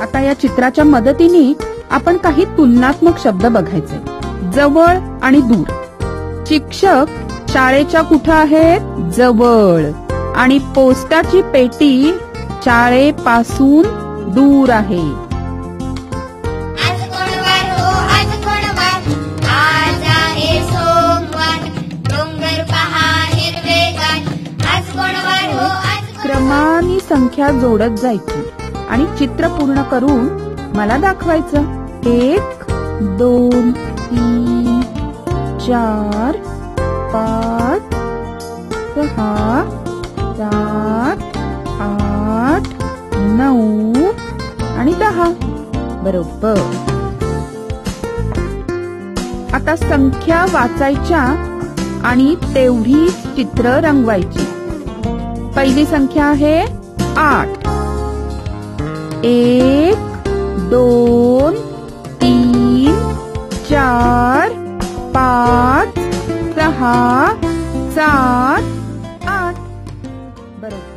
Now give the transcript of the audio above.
आता या चित्राच्या मदतीने आपण काही तुलनात्मक शब्द बघायचे. जवळ आणि दूर. शिक्षक शाळेच्या कुठे आहेत? जवळ. आणि पोस्टाची पेटी शाळेपासून दूर आहे. आज कोणवार हो आज कोणवार, आज आहे सोमवार, डोंगर पहा हिरवेगार, आज कोणवार हो आज. क्रमाने संख्या जोडत जायची आणि चित्र पूर्ण करून मला दाखवायचं. 1 2 3 4 5 6 7 8 9 आणि 10. बरोबर. आता संख्या वाचायच्या आणि तेवढीच चित्र रंगवायची. पहिली संख्या आहे 8. 1 2 3 4 5 6 7 8. बरोबर.